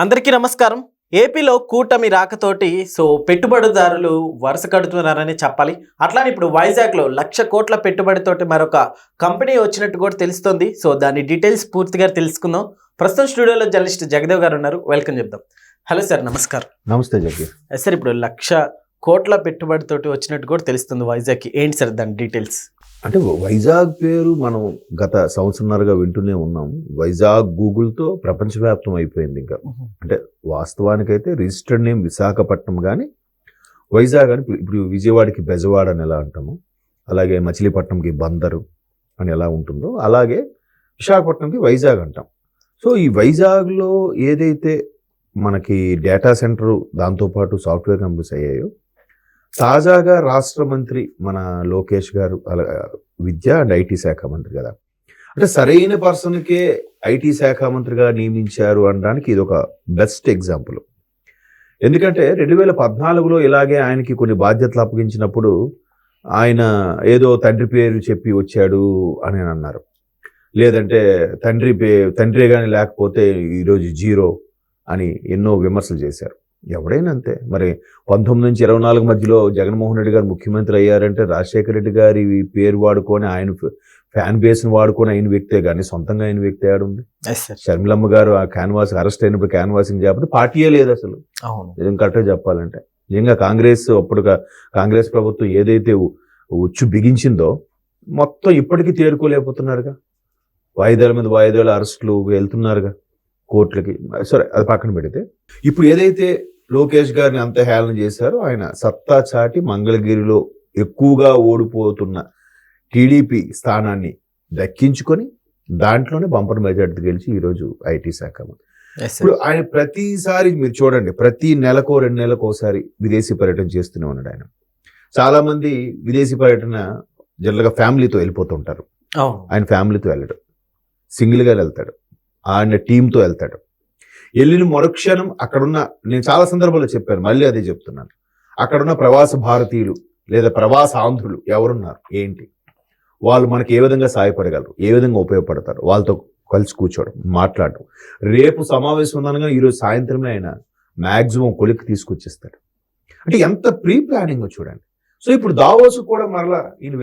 అందరికీ నమస్కారం. ఏపీలో కూటమి రాకతోటి పెట్టుబడిదారులు వరుస కడుతున్నారని చెప్పాలి. అట్లానే ఇప్పుడు వైజాగ్లో 1,00,000 కోట్ల పెట్టుబడితోటి మరొక కంపెనీ వచ్చినట్టు కూడా తెలుస్తుంది. దాని డీటెయిల్స్ పూర్తిగా తెలుసుకుందాం. ప్రస్తుతం స్టూడియోలో జర్నలిస్ట్ జగదేవ్ గారు ఉన్నారు. వెల్కమ్ చెప్దాం. హలో సార్, నమస్కారం. నమస్తే జగదీష్. సార్, ఇప్పుడు 1,00,000 కోట్ల పెట్టుబడితోటి వచ్చినట్టు కూడా తెలుస్తుంది వైజాగ్కి. ఏంటి సార్ దాని డీటెయిల్స్? అంటే వైజాగ్ పేరు మనం గత సంవత్సరంన్నరగా వింటూనే ఉన్నాం. వైజాగ్ గూగుల్తో ప్రపంచవ్యాప్తం అయిపోయింది. ఇంకా అంటే వాస్తవానికైతే రిజిస్టర్డ్ నేమ్ విశాఖపట్నం, కానీ వైజాగ్ అని ఇప్పుడు విజయవాడకి బెజవాడ అని ఎలా అంటాము, అలాగే మచిలీపట్నంకి బందరు అని ఎలా ఉంటుందో అలాగే విశాఖపట్నంకి వైజాగ్ అంటాం. ఈ వైజాగ్లో ఏదైతే మనకి డేటా సెంటరు దాంతోపాటు సాఫ్ట్వేర్ కంపెనీస్ అయ్యాయో, తాజాగా రాష్ట్ర మంత్రి మన లోకేష్ గారు విద్యా అండ్ ఐటీ శాఖ మంత్రి కదా, అంటే సరైన పర్సన్కే ఐటీ శాఖ మంత్రిగా నియమించారు అనడానికి ఇది ఒక బెస్ట్ ఎగ్జాంపుల్. ఎందుకంటే 2014లో ఇలాగే ఆయనకి కొన్ని బాధ్యతలు అప్పగించినప్పుడు ఆయన ఏదో తండ్రి పేరు చెప్పి వచ్చాడు అని అన్నారు. లేదంటే తండ్రి కానీ లేకపోతే ఈరోజు జీరో అని ఎన్నో విమర్శలు చేశారు. ఎవడైనా అంతే. మరి 19 నుంచి 24 మధ్యలో జగన్మోహన్ రెడ్డి గారు ముఖ్యమంత్రి అయ్యారంటే రాజశేఖర రెడ్డి గారి పేరు వాడుకొని ఆయన ఫ్యాన్ బేస్ని వాడుకొని అయిన వ్యక్తే, కానీ సొంతంగా అయిన వ్యక్తి ఆడుంది. షర్మిలమ్మ గారు ఆ క్యాన్వాస్ అరెస్ట్ అయినప్పుడు క్యాన్వాసింగ్ చేయకపోతే పార్టీయే లేదు అసలు. నిజం కరెక్ట్గా చెప్పాలంటే నిజంగా కాంగ్రెస్ ప్రభుత్వం ఏదైతే ఉచ్చు బిగించిందో మొత్తం ఇప్పటికీ తేరుకోలేకపోతున్నారుగా. వాయిదాల మీద వాయిదాల అరెస్టులు వెళ్తున్నారుగా కోర్టులకి. సరే, అది పక్కన పెడితే ఇప్పుడు ఏదైతే లోకేష్ గారిని అంత హేళన చేశారో, ఆయన సత్తా చాటి మంగళగిరిలో ఎక్కువగా ఓడిపోతున్న టీడీపీ స్థానాన్ని దక్కించుకొని దాంట్లోనే బంపర్ మెజార్టీ గెలిచి ఈరోజు ఐటీ శాఖ మంత్రి. ఇప్పుడు ఆయన ప్రతిసారి మీరు చూడండి, ప్రతి నెలకో 2 నెలలకు ఒకసారి విదేశీ పర్యటన చేస్తూనే ఉన్నాడు ఆయన. చాలా మంది విదేశీ పర్యటన జనరల్గా ఫ్యామిలీతో వెళ్ళిపోతుంటారు. ఆయన ఫ్యామిలీతో వెళ్ళడు, సింగిల్గా వెళ్తాడు, ఆయన టీంతో వెళ్తాడు. వెళ్ళిన మరుక్షణం అక్కడున్న, నేను చాలా సందర్భాల్లో చెప్పాను, మళ్ళీ అదే చెప్తున్నాను, అక్కడున్న ప్రవాస భారతీయులు లేదా ప్రవాస ఆంధ్రులు ఎవరున్నారు, ఏంటి, వాళ్ళు మనకి ఏ విధంగా సహాయపడగలరు, ఏ విధంగా ఉపయోగపడతారు, వాళ్ళతో కలిసి కూర్చోవడం, మాట్లాడడం. రేపు సమావేశం ఉందనగా ఈరోజు సాయంత్రమే ఆయన మ్యాక్సిమం కొలిక్కి తీసుకొచ్చేస్తాడు. అంటే ఎంత ప్రీ ప్లానింగ్ చూడండి. ఇప్పుడు దావోసు కూడా మరలా ఈయన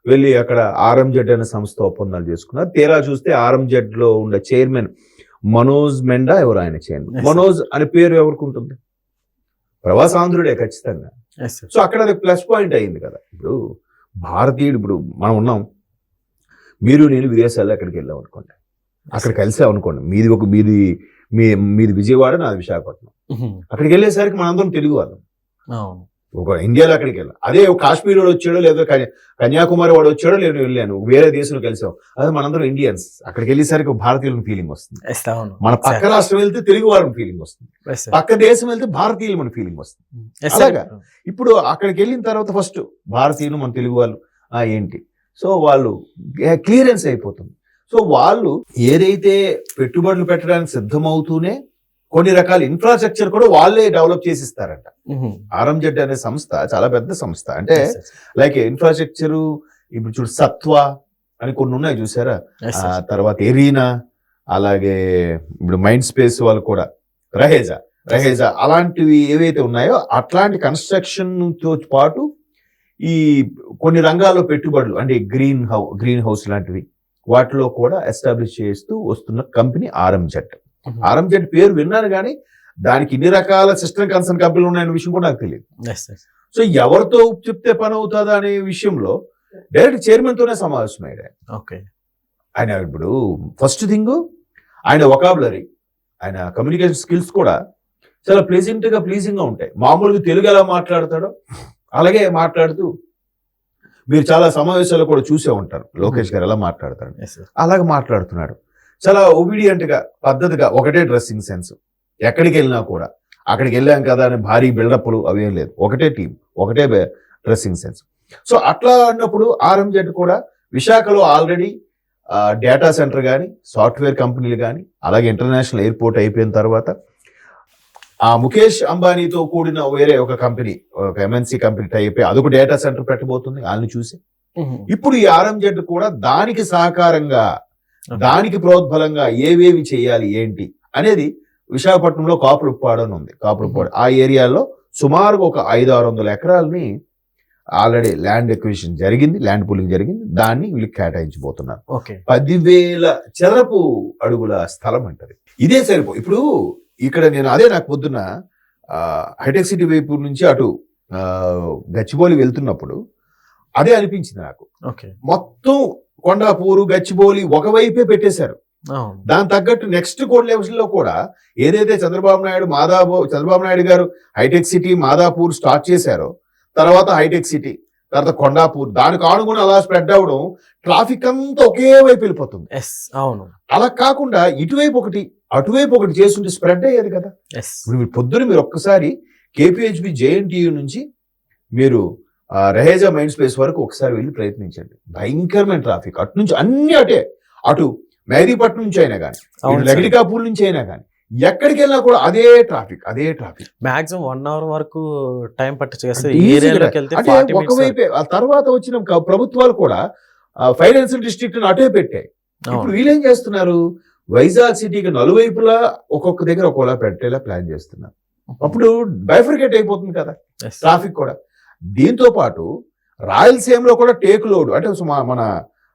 వెళ్ళి అక్కడ ఆర్ఎంజెడ్ అనే సంస్థ ఒప్పందాలు చేసుకున్నారు. తీరా చూస్తే ఆర్ఎంజెడ్లో ఉండే చైర్మన్ మనోజ్ మెండా ఎవరు, ఆయన చైర్మన్. మనోజ్ అనే పేరు ఎవరికి ఉంటుంది? ప్రవాసాంధ్రుడే ఖచ్చితంగా. అక్కడ అది ప్లస్ పాయింట్ అయింది కదా. ఇప్పుడు భారతీయుడు, ఇప్పుడు మనం ఉన్నాం, మీరు నేను విదేశాల్లో ఎక్కడికి వెళ్ళాం అనుకోండి, అక్కడ కలిసాం అనుకోండి, మీది విజయవాడ, నాది విశాఖపట్నం. అక్కడికి వెళ్ళేసరికి మనందరం తెలుగు వాళ్ళం. ఒక ఇండియాలో అక్కడికి వెళ్ళాం. అదే కాశ్మీర్ వాడు వచ్చాడో లేదా కన్యాకుమారి వాడు వచ్చాడో లేదు, వెళ్ళాను వేరే దేశంలో కలిసాం, అదే మనందరం ఇండియన్స్. అక్కడికి వెళ్ళేసరికి భారతీయుల ఫీలింగ్ వస్తుంది. మన పక్క రాష్ట్రం వెళ్తే తెలుగు వారి ఫీలింగ్ వస్తుంది, పక్క దేశం వెళ్తే భారతీయులు మన ఫీలింగ్ వస్తుంది. అలాగా ఇప్పుడు అక్కడికి వెళ్ళిన తర్వాత ఫస్ట్ భారతీయులు మన తెలుగు వాళ్ళు ఏంటి, వాళ్ళు క్లియరెన్స్ అయిపోతుంది. వాళ్ళు ఏదైతే పెట్టుబడులు పెట్టడానికి సిద్ధమవుతూనే కొన్ని రకాల ఇన్ఫ్రాస్ట్రక్చర్ కూడా వాళ్ళే డెవలప్ చేసి ఇస్తారంట. ఆర్ఎంజెడ్ అనే సంస్థ చాలా పెద్ద సంస్థ. అంటే లైక్ ఇన్ఫ్రాస్ట్రక్చరు, ఇప్పుడు చూడు సత్వ అని కొన్ని ఉన్నాయి చూసారా, తర్వాత ఎరీనా, అలాగే ఇప్పుడు మైండ్ స్పేస్ వాళ్ళు కూడా రహేజా అలాంటివి ఏవైతే ఉన్నాయో అట్లాంటి కన్స్ట్రక్షన్ తో పాటు ఈ కొన్ని రంగాల్లో పెట్టుబడులు, అంటే గ్రీన్ హౌస్ లాంటివి వాటిలో కూడా ఎస్టాబ్లిష్ చేస్తూ వస్తున్న కంపెనీ ఆర్ఎంజెడ్. ఆర్ఎంజెడ్ పేరు విన్నాను, కానీ దానికి ఇన్ని రకాల సిస్టమ్ కన్సర్న్ కంపెనీలు ఉన్నాయనే విషయం కూడా నాకు తెలియదు. ఎవరితో చెప్తే పని అవుతుందా అనే విషయంలో డైరెక్ట్ చైర్మన్ తోనే సమావేశం అయ్యాడు ఆయన. ఇప్పుడు ఫస్ట్ థింగ్, ఆయన వొకాబులరీ, ఆయన కమ్యూనికేషన్ స్కిల్స్ కూడా చాలా ప్లీజింగ్ గా ఉంటాయి. మామూలుగా తెలుగు ఎలా మాట్లాడతాడో అలాగే మాట్లాడుతూ, మీరు చాలా సమావేశాలు కూడా చూసే ఉంటారు లోకేష్ గారు ఎలా మాట్లాడతాడు, అలాగే మాట్లాడుతున్నాడు. చాలా ఒబీడియంట్ గా, పద్ధతిగా, ఒకటే డ్రెస్సింగ్ సెన్స్. ఎక్కడికి వెళ్ళినా కూడా అక్కడికి వెళ్ళాం కదా అని భారీ బిల్డప్లు అవేం లేదు, ఒకటే టీం, ఒకటే డ్రెస్సింగ్ సెన్స్. అట్లా అన్నప్పుడు ఆర్ఎంజెడ్ కూడా విశాఖలో ఆల్రెడీ డేటా సెంటర్ కానీ, సాఫ్ట్వేర్ కంపెనీలు కానీ, అలాగే ఇంటర్నేషనల్ ఎయిర్పోర్ట్ అయిపోయిన తర్వాత ఆ ముఖేష్ అంబానీతో కూడిన వేరే ఒక కంపెనీ, ఒక ఎంఎన్సీ కంపెనీ టైప్ అదొక డేటా సెంటర్ పెట్టబోతుంది వాళ్ళని చూసి. ఇప్పుడు ఈ ఆర్ఎంజెడ్ కూడా దానికి సహకారంగా, దానికి ప్రోద్బలంగా ఏవేవి చేయాలి ఏంటి అనేది విశాఖపట్నంలో కాపులుప్పాడు అని ఉంది. కాపులుప్పాడు ఆ ఏరియాలో సుమారుగా ఒక 500-600 ఎకరాలని ఆల్రెడీ ల్యాండ్ ఎక్విజిషన్ జరిగింది, ల్యాండ్ పూలింగ్ జరిగింది. దాన్ని వీళ్ళకి కేటాయించబోతున్నారు. 10,000 చదరపు అడుగుల స్థలం అంటది. ఇదే ఇప్పుడు ఇక్కడ నేను నాకు పొద్దున్న హైటెక్ సిటీ వైపు నుంచి అటు గచ్చిబౌలి వెళ్తున్నప్పుడు అదే అనిపించింది నాకు. మొత్తం కొండాపూరు గచ్చిబౌలి ఒకవైపే పెట్టేశారు. దాని తగ్గట్టు నెక్స్ట్ కోడ్ లెవెల్స్ లో కూడా ఏదైతే చంద్రబాబు నాయుడు గారు హైటెక్ సిటీ మాదాపూర్ స్టార్ట్ చేశారో, తర్వాత హైటెక్ సిటీ, తర్వాత కొండాపూర్, దానికి ఆనుకుని అలా స్ప్రెడ్ అవడం, ట్రాఫిక్ అంతా ఒకే వైపు వెళ్ళిపోతుంది. అలా కాకుండా ఇటువైపు ఒకటి అటువైపు ఒకటి చేస్తుంటే స్ప్రెడ్ అయ్యేది కదా. ఇప్పుడు పొద్దున మీరు ఒక్కసారి కేపీహెచ్బి జేఎన్టీయూ నుంచి మీరు రహేజా మైండ్ స్పేస్ వరకు ఒకసారి వెళ్ళి ప్రయత్నించండి. భయంకరమైన ట్రాఫిక్. అటు నుంచి అన్ని అటు మేదీపట్నం నుంచి అయినా కానీ, లగడికాపూర్ నుంచి అయినా కానీ, ఎక్కడికి వెళ్ళినా కూడా అదే ట్రాఫిక్ మాక్సిమం 1 hour వరకు టైం పట్టచ్చు. ఒకవైపే ఆ తర్వాత వచ్చిన ప్రభుత్వాలు కూడా ఫైనాన్షియల్ డిస్ట్రిక్ట్ అటే పెట్టాయి. ఇప్పుడు వీళ్ళేం చేస్తున్నారు, వైజాగ్ సిటీకి నలువైపులా ఒక్కొక్క దగ్గర ఒక్కోలా పెట్టేలా ప్లాన్ చేస్తున్నారు. అప్పుడు బైఫర్కేట్ అయిపోతుంది కదా ట్రాఫిక్ కూడా. దీంతో పాటు రాయలసీమలో కూడా టేక్ లోడ్, అంటే మన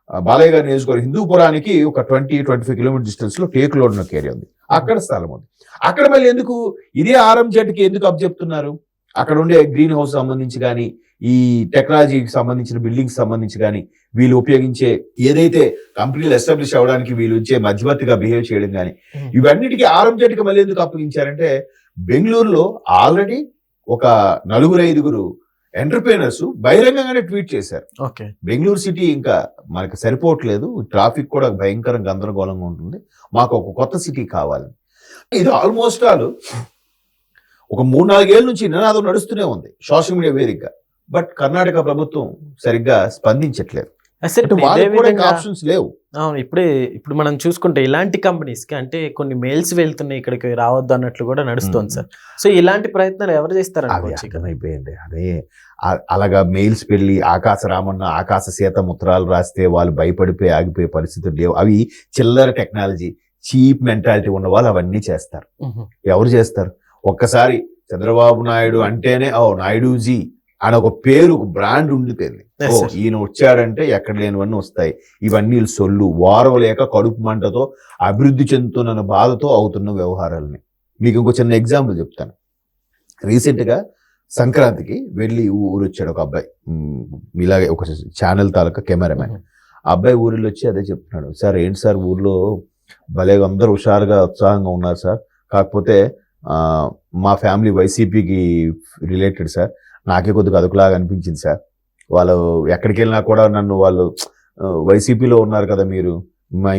బాలయ్య గారి నియోజకవర్గం హిందూపురానికి ఒక 20-25 కిలోమీటర్ డిస్టెన్స్ లో టేక్ లోడ్ ఉన్న ఏరియా ఉంది. అక్కడ స్థలం ఉంది. అక్కడ మళ్ళీ ఎందుకు ఇదే ఆర్ఎంజెడ్కి ఎందుకు అప్పచెప్తున్నారు? అక్కడ ఉండే గ్రీన్ హౌస్ సంబంధించి కానీ, ఈ టెక్నాలజీకి సంబంధించిన బిల్డింగ్స్ సంబంధించి కానీ, వీళ్ళు ఉపయోగించే ఏదైతే కంపెనీలు ఎస్టాబ్లిష్ అవ్వడానికి వీళ్ళు వచ్చే మధ్యవర్తిగా బిహేవ్ చేయడం కానీ, ఇవన్నిటికీ ఆర్ఎంజెడ్కి మళ్ళీ ఎందుకు అప్పగించారంటే, బెంగళూరులో ఆల్రెడీ ఒక 4-5 ఎంటర్ప్రైనర్స్ బహిరంగంగానే ట్వీట్ చేశారు, బెంగళూరు సిటీ ఇంకా మనకి సరిపోవట్లేదు, ట్రాఫిక్ కూడా భయంకరంగా గందరగోళంగా ఉంటుంది, మాకు ఒక కొత్త సిటీ కావాలి. ఇది ఆల్మోస్ట్ ఒక 3-4 ఏళ్ళ నుంచి నినాదం నడుస్తూనే ఉంది సోషల్ మీడియా వేదికగా. బట్ కర్ణాటక ప్రభుత్వం సరిగ్గా స్పందించట్లేదు. ఆప్షన్స్ లేవు. ఇప్పుడు మనం చూసుకుంటే ఇలాంటి కంపెనీస్ కి అంటే కొన్ని మెయిల్స్ వెళ్తున్నాయి ఇక్కడికి రావద్దు అన్నట్లు కూడా నడుస్తుంది సార్. సో ఇలాంటి ప్రయత్నాలు ఎవరు చేస్తారు? అర్థమైపోయింది. అదే అలాగా మెయిల్స్ వెళ్ళి ఆకాశ రామన్న ఆకాశ సీత ముత్రాలు రాస్తే వాళ్ళు భయపడిపోయి ఆగిపోయే పరిస్థితులు లేవు. అవి చిల్లర టెక్నాలజీ, చీప్ మెంటాలిటీ ఉన్న వాళ్ళు అవన్నీ చేస్తారు. ఎవరు చేస్తారు? ఒక్కసారి చంద్రబాబు నాయుడు అంటేనే నాయుడుజీ అని ఒక పేరు, ఒక బ్రాండ్ ఉండిపోయింది. ఈయన వచ్చాడంటే ఎక్కడ లేనివన్నీ వస్తాయి. ఇవన్నీ సొల్లు, వారం లేక కడుపు మంటతో అభివృద్ధి చెందుతున్న బాధతో అవుతున్న వ్యవహారాలని. మీకు ఇంకో చిన్న ఎగ్జాంపుల్ చెప్తాను. రీసెంట్ గా సంక్రాంతికి వెళ్ళి ఊరు వచ్చాడు ఒక అబ్బాయి, ఇలాగే ఒక ఛానల్ తాలూకా కెమెరామెన్. ఆ అబ్బాయి ఊరిలో వచ్చి అదే చెప్తున్నాడు, సార్ ఏంటి సార్ ఊర్లో భలే అందరూ హుషారుగా ఉత్సాహంగా ఉన్నారు సార్, కాకపోతే మా ఫ్యామిలీ వైసీపీకి రిలేటెడ్ సార్, నాకే కొద్దిగా అదుకులాగా అనిపించింది సార్. వాళ్ళు ఎక్కడికి వెళ్ళినా కూడా నన్ను వాళ్ళు వైసీపీలో ఉన్నారు కదా మీరు,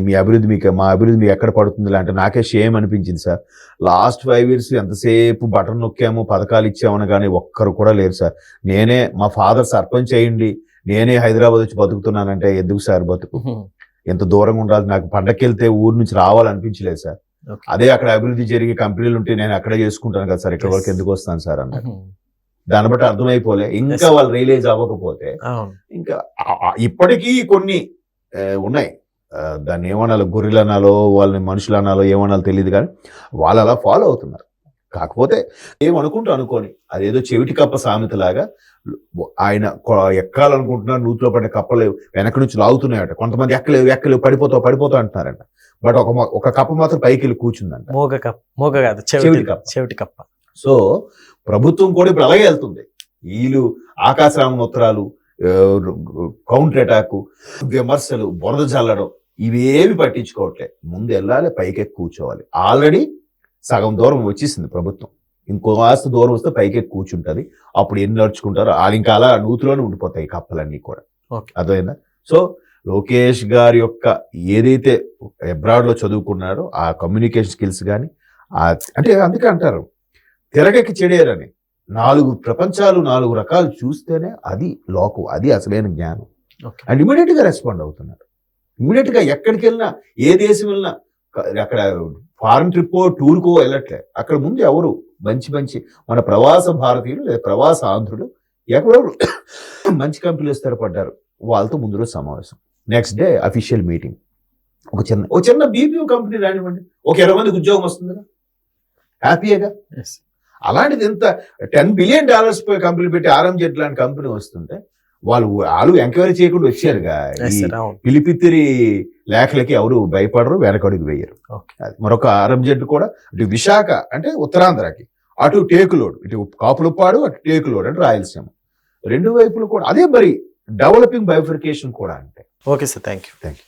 మీ అభివృద్ధి మా అభివృద్ధి మీకు ఎక్కడ పడుతుంది అంటే నాకే షేమ్ అనిపించింది సార్. లాస్ట్ 5 years ఎంతసేపు బటన్ నొక్కాము, పథకాలు ఇచ్చామని కానీ ఒక్కరు కూడా లేరు సార్. నేనే, మా ఫాదర్ సర్పంచ్ అయ్యింది, నేనే హైదరాబాద్ వచ్చి బతుకుతున్నానంటే ఎందుకు సార్ బతుకు? ఎంత దూరంగా ఉండాలి, నాకు పండక్కి వెళ్తే ఊరు నుంచి రావాలనిపించలేదు సార్. అదే అక్కడ అభివృద్ధి జరిగి కంపెనీలు ఉంటే నేను అక్కడే చేసుకుంటాను కదా సార్, ఇక్కడ వరకు ఎందుకు వస్తాను సార్ అన్నారు. దాన్ని బట్టి అర్థమైపోలే. ఇంకా వాళ్ళు రియలైజ్ అవ్వకపోతే ఇంకా ఇప్పటికీ కొన్ని ఉన్నాయి, దాన్ని ఏమనాలో, గొర్రెలు అనాలో, వాళ్ళని మనుషులు అనాలో, ఏమనాలో తెలియదు, కానీ వాళ్ళు అలా ఫాలో అవుతున్నారు. కాకపోతే ఏమనుకుంటూ అనుకోని అదేదో చెవిటి కప్ప సామెతలాగా ఆయన ఎక్కాలనుకుంటున్నారు, నూతిలో పడిన కప్పలు వెనక నుంచి లాగుతున్నాయట. కొంతమంది ఎక్కలేవు పడిపోతావు అంటున్నారంట. బట్ ఒక కప్ప మాత్రం పైకి వెళ్ళి కూర్చుందంట. చెవిటి కప్ప. సో ప్రభుత్వం కూడా ఇప్పుడు అలాగే వెళ్తుంది. వీళ్ళు ఆకాశరామ ఉత్తరాలు, కౌంటర్ అటాక్, విమర్శలు, బురద చల్లడం, ఇవేవి పట్టించుకోవట్లే. ముందు వెళ్ళాలి, పైకి కూర్చోవాలి. ఆల్రెడీ సగం దూరం వచ్చేసింది ప్రభుత్వం, ఇంకో కాస్త దూరం వస్తే పైకి కూర్చుంటది. అప్పుడు ఎన్ని నడుచుకుంటారో వాళ్ళు ఇంకా అలా నూతిలోనే ఉండిపోతాయి కప్పలన్నీ కూడా. అర్థమైందా? సో లోకేష్ గారి యొక్క ఏదైతే అబ్రాడ్ లో చదువుకున్నారో ఆ కమ్యూనికేషన్ స్కిల్స్ కానీ, అంటే అందుకే అంటారు తిరగకి చెడేరని. 4 ప్రపంచాలు 4 రకాలు చూస్తేనే అది లోకం, అది అసలైన జ్ఞానం. అండ్ ఇమీడియట్ గా రెస్పాండ్ అవుతున్నారు. ఇమీడియట్ గా ఎక్కడికి వెళ్ళినా, ఏ దేశం వెళ్ళినా, అక్కడ ఫారెన్ ట్రిప్పో టూర్కో వెళ్ళట్లే. అక్కడ ముందు ఎవరు మంచి మన ప్రవాస భారతీయులు లేదా ప్రవాస ఆంధ్రులు ఎక్కడెవరు మంచి కంపెనీలు స్థిరపడ్డారు, వాళ్ళతో ముందు రోజు సమావేశం, నెక్స్ట్ డే అఫీషియల్ మీటింగ్. ఒక చిన్న బీపీఓ కంపెనీ రానివ్వండి, ఒక 20 మందికి ఉద్యోగం వస్తుంది కదా. హ్యాపీగా. Yes. అలాంటిది ఎంత $10 billion కంపెనీ పెట్టి ఆర్ఎంజెడ్ లాంటి కంపెనీ వస్తుంటే వాళ్ళు ఎంక్వైరీ చేయకుండా వచ్చారుగా. Yes, ఈ sir. అవును. పిలిపిత్తిరి లేఖలకి ఎవరు భయపడరు, వెనకడుగు వేయరు. Okay. అది మరొక ఆర్ఎంజెడ్ కూడా ఇటు విశాఖ అంటే ఉత్తరాంధ్రకి, అటు టేకులోడ్, ఇటు కాపులుప్పాడు, అటు టేకులోడ్ అంటే రాయలసీమ, రెండు వైపులు కూడా అదే మరి డెవలపింగ్ బైఫర్కేషన్ కూడా అంటే. Okay sir, thank you. Thank you.